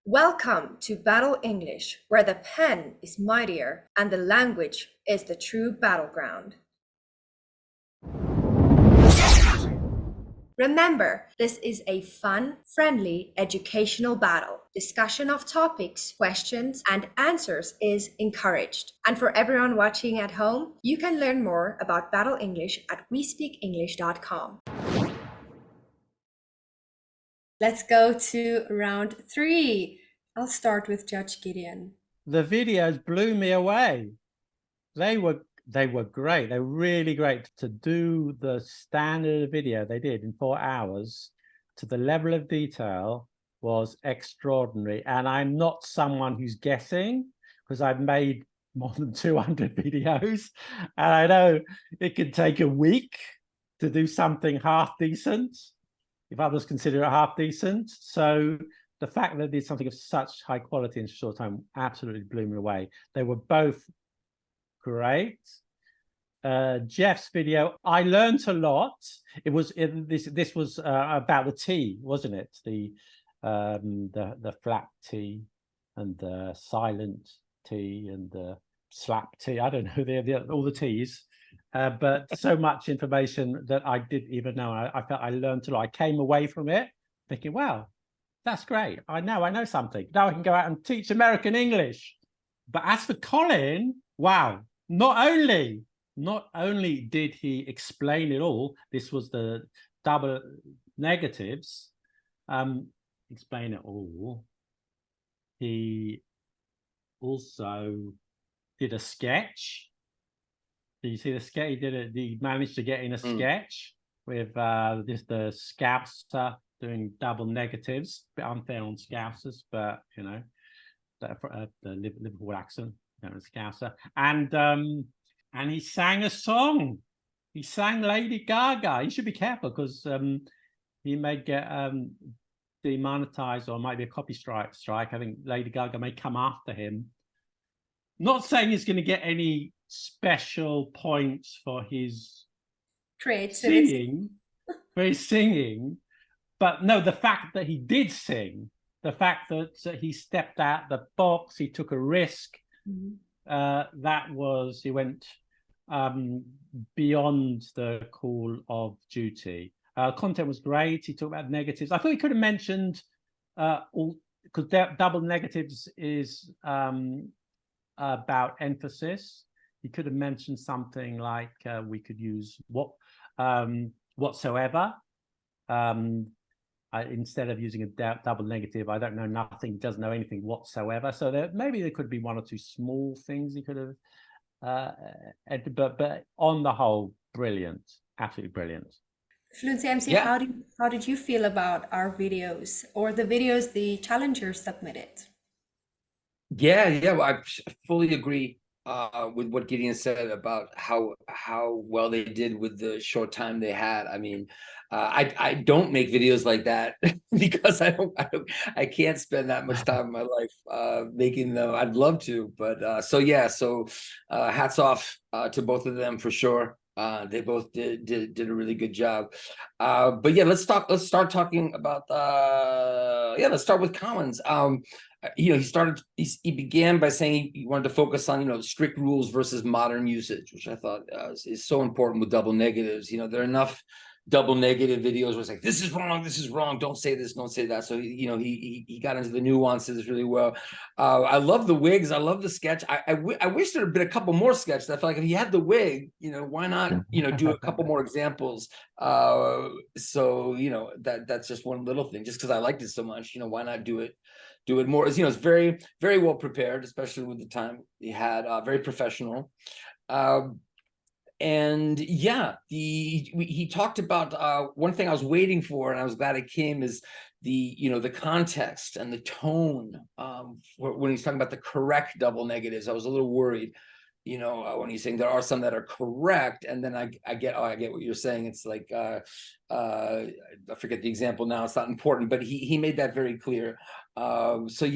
Welcome to Battle English, where the pen is mightier and the language is the true battleground. Remember, this is a fun, friendly, educational battle. Discussion of topics, questions, and answers is encouraged. And for everyone watching at home, you can learn more about Battle English at WeSpeakEnglish.com. Let's go to round 3. I'll start with Judge Gideon. The videos blew me away. They were great. They were really great. To do the standard video they did in 4 hours to the level of detail was extraordinary. And I'm not someone who's guessing, because I've made more than 200 videos. And I know it can take a week to do something half decent, if others consider it half decent. So the fact that they did something of such high quality in a short time absolutely blew me away. They were both great. Geoff's video, I learned a lot. It was this was about the T, wasn't it? The flat T and the silent T and the slap T. I don't know all the T's, but so much information that I didn't even know. I felt I learned a lot. I came away from it thinking, wow, that's great. I know something. Now I can go out and teach American English. But as for Colin, wow. Not only did he explain it all, this was the double negatives, explain it all. He also did a sketch. Did you see the sketch? He managed to get in a sketch with the Scouser doing double negatives. A bit unfair on Scousers, but you know, the Liverpool accent. Scouser, and he sang a song. He sang Lady Gaga. You should be careful because he may get demonetized, or might be a copy strike. I think Lady Gaga may come after him. Not saying he's going to get any special points for his creativity, singing, but no, the fact that he did sing, the fact that he stepped out the box, he took a risk. He went beyond the call of duty. Content was great. He talked about negatives. I thought he could have mentioned all, because double negatives is about emphasis. He could have mentioned something like we could use whatsoever. Instead of using a double negative, I don't know nothing, doesn't know anything whatsoever. So maybe there could be 1 or 2 small things he could have, but on the whole, brilliant, absolutely brilliant. Fluency MC, yeah. How did you feel about our videos, or the videos the challengers submitted? Yeah, well, I fully agree with what Gideon said about how well they did with the short time they had. I mean, I don't make videos like that because I can't spend that much time in my life making them. I'd love to, but so hats off to both of them for sure. They both did a really good job. But yeah, let's start talking about let's start with Colin's. He began by saying he wanted to focus on strict rules versus modern usage, which I thought is so important with double negatives. There are enough double negative videos where it's like, this is wrong, don't say this, don't say that. So he got into the nuances really well. I love the wigs, I love the sketch. I wish there had been a couple more sketches. I felt like if he had the wig, why not do a couple more examples. So that's just one little thing, just because I liked it so much. Why not do it more? It's very, very well prepared, especially with the time he had. Very professional. And yeah, he talked about one thing I was waiting for, and I was glad it came, is the context and the tone when he's talking about the correct double negatives. I was a little worried, when he's saying there are some that are correct, and then I get what you're saying. It's like I forget the example now. It's not important, but he made that very clear. So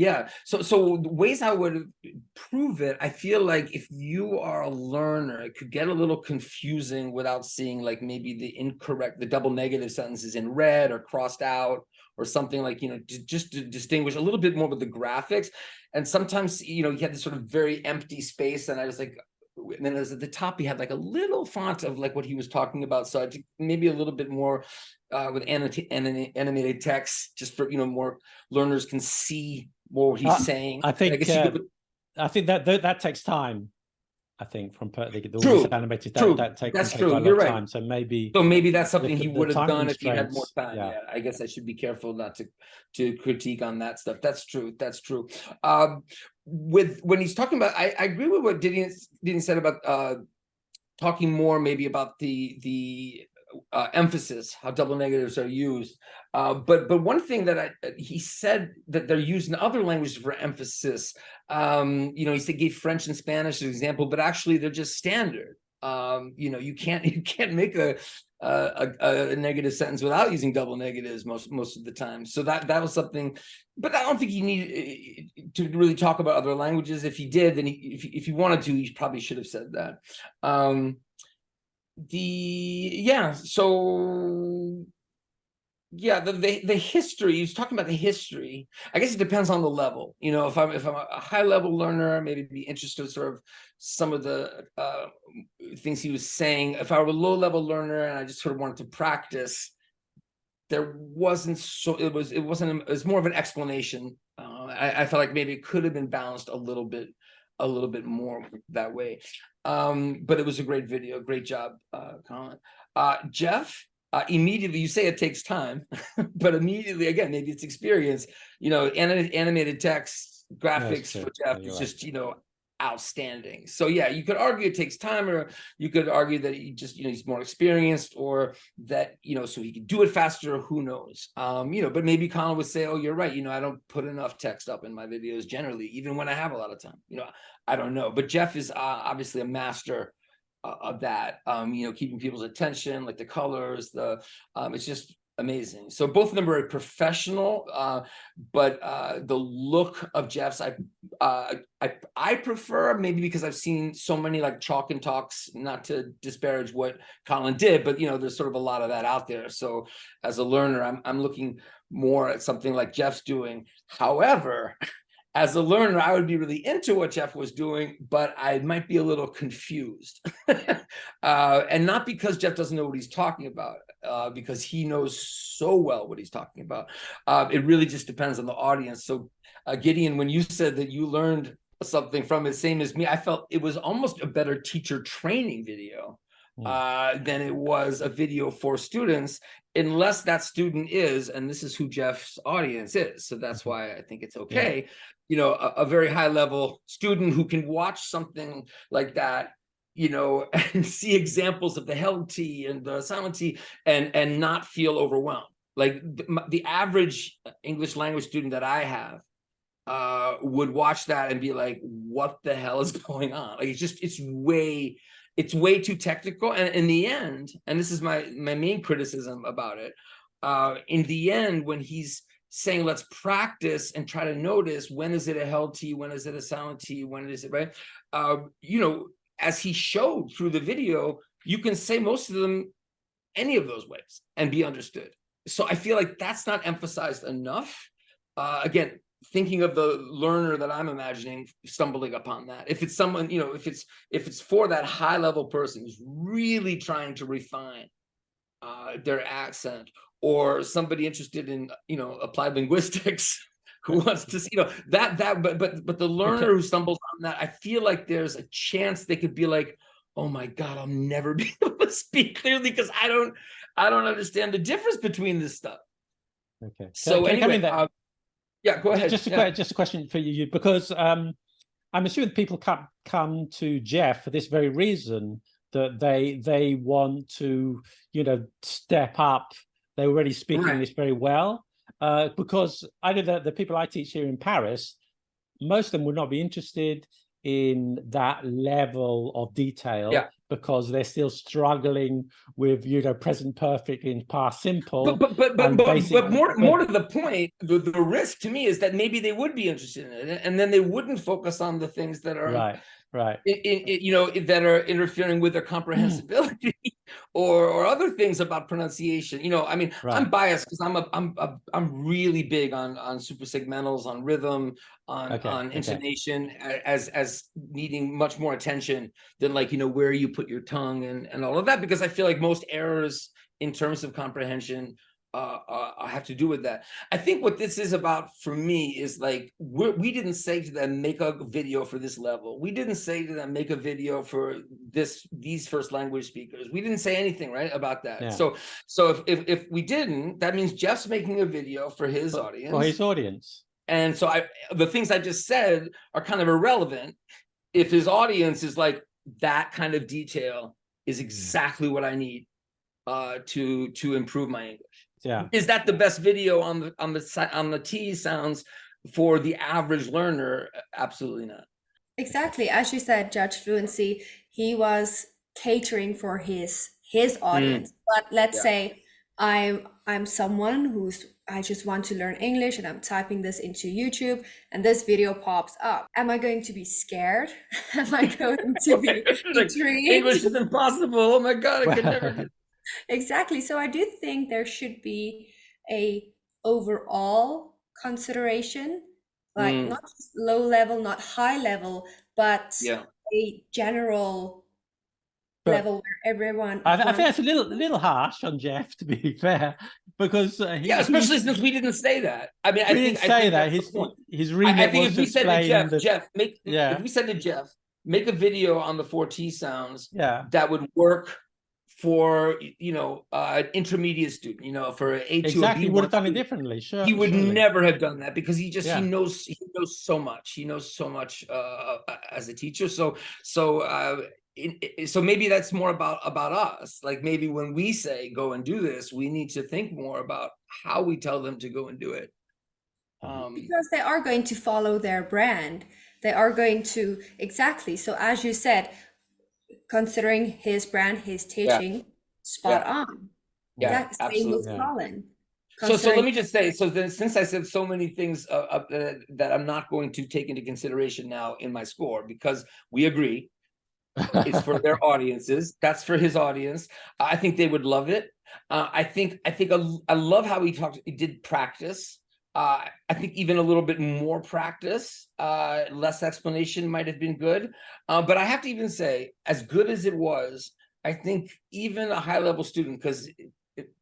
ways I would prove it, I feel like if you are a learner, it could get a little confusing without seeing like maybe the double negative sentences in red or crossed out, or something like, just to distinguish a little bit more with the graphics. And sometimes, you had this sort of very empty space, and I was like, and then at the top, he had like a little font of like what he was talking about. So maybe a little bit more with animated text, just for, more learners can see more what he's saying. I think, I guess I think that takes time. I think from the true, animated true. that takes That's quite a true. lot You're of right. time. So maybe that's something he would have done if he had more time. Yeah. Yeah, I guess I should be careful not to critique on that stuff. That's true. That's true. When he's talking about, I agree with what Gideon said about talking more maybe about the emphasis, how double negatives are used. But one thing that he said that they're used in other languages for emphasis. He said, gave French and Spanish as an example, but actually they're just standard. You can't make a negative sentence without using double negatives most of the time. So that was something, but I don't think he needed to really talk about other languages. If he did, then if he wanted to, he probably should have said that. The history, he was talking about the history. I guess it depends on the level. If I'm a high level learner, maybe be interested in sort of some of the things he was saying. If I were a low level learner and I just sort of wanted to practice, it was more of an explanation. I felt like maybe it could have been balanced a little bit more that way. But it was a great video. Great job, Colin. Geoff, immediately, you say it takes time, but immediately, again, maybe it's experience. Animated text, graphics for Geoff is just, outstanding. So yeah, you could argue it takes time, or you could argue that he just, he's more experienced, or that, so he can do it faster, who knows. But maybe Colin would say, oh, you're right, I don't put enough text up in my videos generally, even when I have a lot of time. I don't know. But Geoff is obviously a master of that, keeping people's attention, like the colors, it's just amazing. So both of them are professional, but the look of Geoff's, I prefer, maybe because I've seen so many like chalk and talks, not to disparage what Colin did, but there's sort of a lot of that out there. So as a learner, I'm looking more at something like Geoff's doing. However, as a learner, I would be really into what Geoff was doing, but I might be a little confused. And not because Geoff doesn't know what he's talking about, because he knows so well what he's talking about. It really just depends on the audience. So Gideon, when you said that you learned something from it, same as me, I felt it was almost a better teacher training video than it was a video for students, unless that student is, and this is who Geoff's audience is. So that's why I think it's okay. A very high level student who can watch something like that, and see examples of the held T and the silent T and not feel overwhelmed. Like the average English language student that I have would watch that and be like, what the hell is going on? Like, it's way too technical. And in the end, and this is my main criticism about it, in the end, when he's saying, let's practice and try to notice, when is it a held T, when is it a silent T, when is it, right? As he showed through the video, you can say most of them any of those ways and be understood. So I feel like that's not emphasized enough. Again, thinking of the learner that I'm imagining stumbling upon that. If it's someone, if it's for that high level person who's really trying to refine their accent, or somebody interested in, applied linguistics, who wants to see, but the learner who stumbles on that, I feel like there's a chance they could be like, oh my God, I'll never be able to speak clearly because I don't understand the difference between this stuff. Okay. So anyway, yeah, go ahead. Just a question for you, because I'm assuming people come to Geoff for this very reason, that they want to, step up. They're already speaking English very well. Because I know that the people I teach here in Paris, most of them would not be interested in that level of detail, because they're still struggling with, present perfect in past simple. But more to the point, the risk to me is that maybe they would be interested in it, and then they wouldn't focus on the things that are Right. That are interfering with their comprehensibility or other things about pronunciation. I mean, I'm Right. biased because I'm really big on suprasegmentals, on rhythm, on intonation as needing much more attention than like, where you put your tongue and all of that, because I feel like most errors in terms of comprehension have to do with that. I think what this is about for me is like, we didn't say to them, make a video for this level. We didn't say to them, make a video for these first language speakers. We didn't say anything, right, about that. Yeah. So if we didn't, that means Geoff's making a video for his audience. For his audience. And so the things I just said are kind of irrelevant if his audience is like, that kind of detail is exactly what I need to improve my English. Yeah. Is that the best video on the T sounds for the average learner? Absolutely not. Exactly. As you said, Judge Fluency, he was catering for his audience. But let's say I'm someone I just want to learn English and I'm typing this into YouTube and this video pops up. Am I going to be scared? Am I going to be intrigued? English is impossible. Oh my God, I could never do. Exactly. So I do think there should be a overall consideration, like not just low level, not high level, but a general level where everyone. I think that's a little harsh on Geoff, to be fair, because especially since we didn't say that. I mean, we didn't say that. His remit was to explain. If we said to Geoff, make a video on the 4T sounds, yeah, that would work for an intermediate student, for an A2 exactly, he would have done it differently. Sure, he would never have done that because he knows so much. He knows so much as a teacher. So maybe that's more about us. Like maybe when we say go and do this, we need to think more about how we tell them to go and do it. Because they are going to follow their brand. They are going to, exactly. So as you said, considering his brand, his teaching, spot on. Yeah, same with Colin. So let me just say, so then since I said so many things that I'm not going to take into consideration now in my score, because we agree it's for their audiences, that's for his audience. I think they would love it. I love how he did practice. I think even a little bit more practice, less explanation might have been good. But I have to even say, as good as it was, I think even a high-level student, because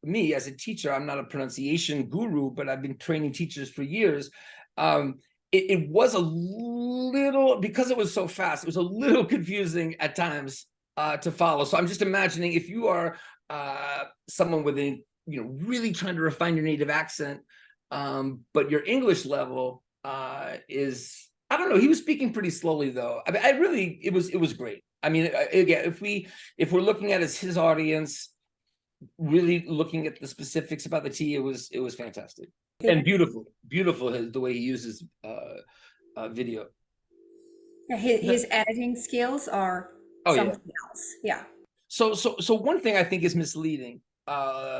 me as a teacher, I'm not a pronunciation guru, but I've been training teachers for years. It was a little, because it was so fast, it was a little confusing at times to follow. So I'm just imagining if you are someone with a, really trying to refine your native accent, but your English level is, I don't know, he was speaking pretty slowly though. I mean, it was great. I mean, again, if we're looking at his audience, really looking at the specifics about the T, it was fantastic and beautiful the way he uses video. Yeah, his editing skills are something else. Yeah. So one thing I think is misleading.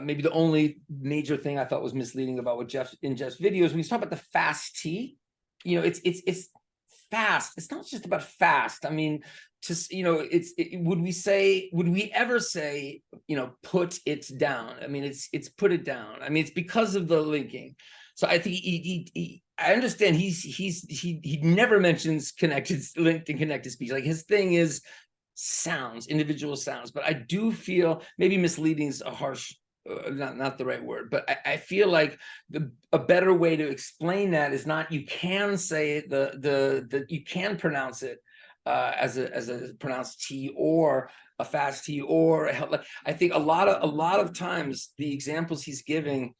Maybe the only major thing I thought was misleading about what Geoff's videos, when he's talking about the fast T, it's fast. It's not just about fast. I mean, would we ever say, put it down? I mean, it's put it down. I mean, it's because of the linking. So I think I understand he never mentions linked and connected speech. Like his thing is sounds, individual sounds, but I do feel maybe misleading is a harsh, not the right word, but I feel like a better way to explain that is not, you can say it, you can pronounce it as a pronounced T or a fast T, or I think a lot of times the examples he's giving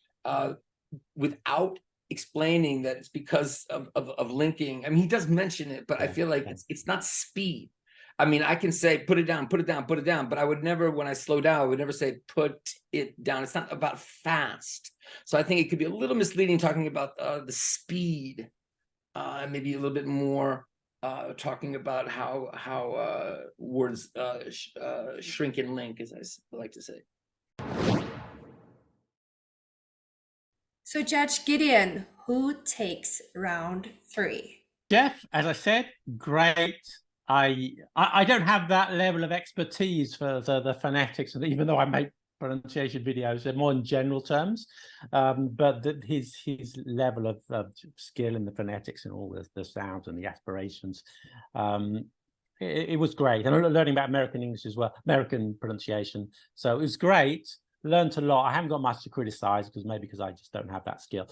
without explaining that it's because of linking. I mean, he does mention it, but I feel like it's not speed. I mean, I can say, put it down, put it down, put it down, but I would never, when I slow down, I would never say, put it down. It's not about fast. So I think it could be a little misleading talking about the speed, maybe a little bit more talking about how words shrink and link, as I like to say. So Judge Gideon, who takes round 3? Geoff, as I said, great I don't have that level of expertise for the phonetics, and even though I make pronunciation videos, they're more in general terms. But his level of skill in the phonetics and all the sounds and the aspirations, it was great. And I'm learning about American English as well, American pronunciation. So it was great. Learned a lot. I haven't got much to criticize because I just don't have that skill.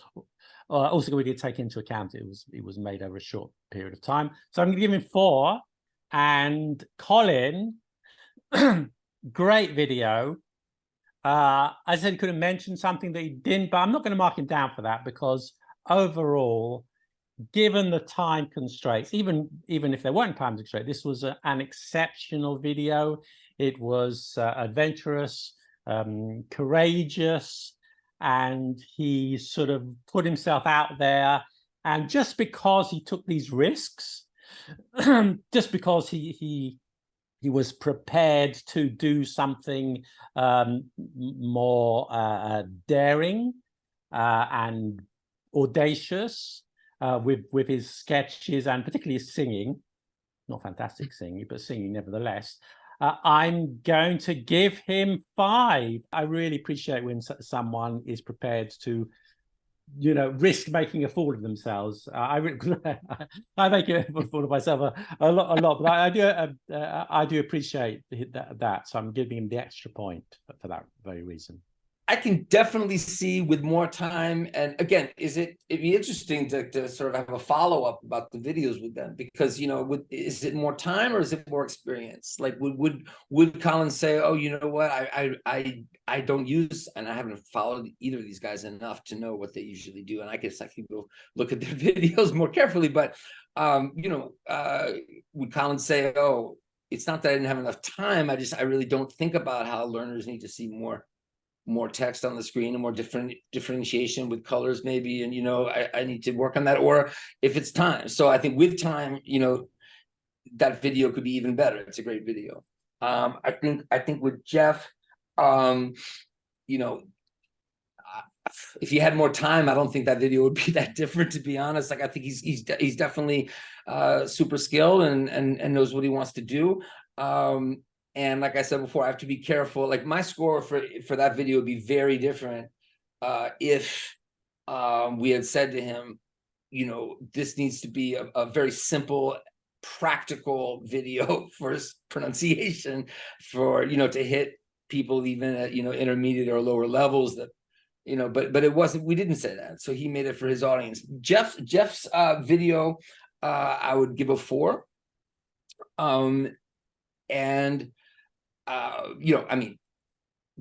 Also, we did take into account it was made over a short period of time. So I'm going to give him 4. And Colin, great video. I said he could have mentioned something that he didn't, but I'm not going to mark him down for that because overall, given the time constraints, even if there weren't time constraints, this was an exceptional video. It was adventurous, courageous, and he sort of put himself out there. And just because he took these risks, just because he was prepared to do something more daring and audacious with his sketches and particularly his singing, not fantastic singing, but singing nevertheless. I'm going to give him 5. I really appreciate when someone is prepared to, risk making a fool of themselves. I make a fool of myself a lot, but I do appreciate that. So I'm giving him the extra point for that very reason. I can definitely see with more time, and again, it'd be interesting to sort of have a follow-up about the videos with them, because is it more time or is it more experience? Like would Colin say, oh, you know what, I don't use, and I haven't followed either of these guys enough to know what they usually do, and I guess I can go look at their videos more carefully, but would Colin say, oh, it's not that I didn't have enough time, I really don't think about how learners need to see more text on the screen and more differentiation with colors maybe, and I need to work on that, or if it's time. So I think with time, that video could be even better. It's a great video. I think with Geoff, if he had more time, I don't think that video would be that different, to be honest. Like, I think he's definitely super skilled and knows what he wants to do. And like I said before, I have to be careful. Like, my score for that video would be very different if we had said to him, this needs to be a very simple, practical video for pronunciation, for to hit people even at intermediate or lower levels. That but it wasn't. We didn't say that. So he made it for his audience. Geoff's video, I would give a 4. And I mean,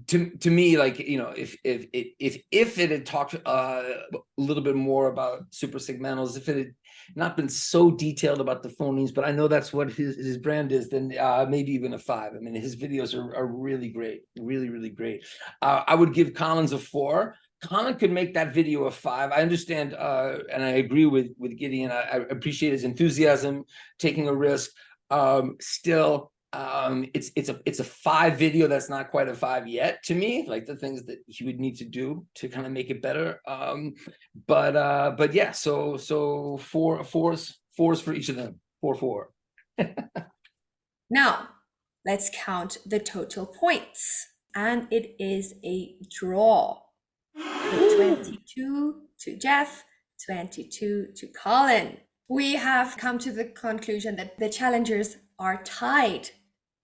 to me, like, if it had talked a little bit more about suprasegmentals, if it had not been so detailed about the phonemes, but I know that's what his brand is, then maybe even a 5. I mean, his videos are really great, really, really great. I would give Colin's a 4. Colin could make that video a 5. I understand, and I agree with Gideon. I appreciate his enthusiasm, taking a risk. Still, it's a 5 video that's not quite a 5 yet to me, like the things that he would need to do to kind of make it better. But yeah, so fours for each of them. 4. Now, let's count the total points. And it is a draw. 22 to Geoff, 22 to Colin. We have come to the conclusion that the challengers are tied.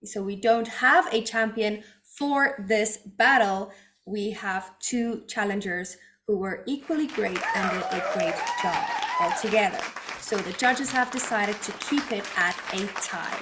So we don't have a champion for this battle. We have 2 challengers who were equally great and did a great job altogether. So the judges have decided to keep it at a tie.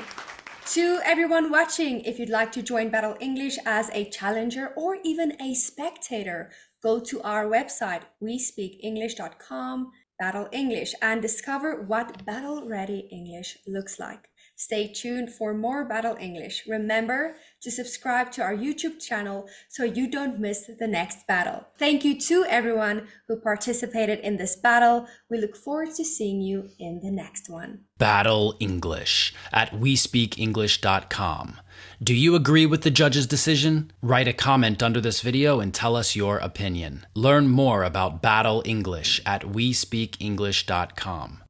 To everyone watching, if you'd like to join Battle English as a challenger or even a spectator, go to our website, wespeakenglish.com, Battle English, and discover what Battle Ready English looks like. Stay tuned for more Battle English. Remember to subscribe to our YouTube channel so you don't miss the next battle. Thank you to everyone who participated in this battle. We look forward to seeing you in the next one. Battle English at wespeakenglish.com. Do you agree with the judge's decision? Write a comment under this video and tell us your opinion. Learn more about Battle English at wespeakenglish.com.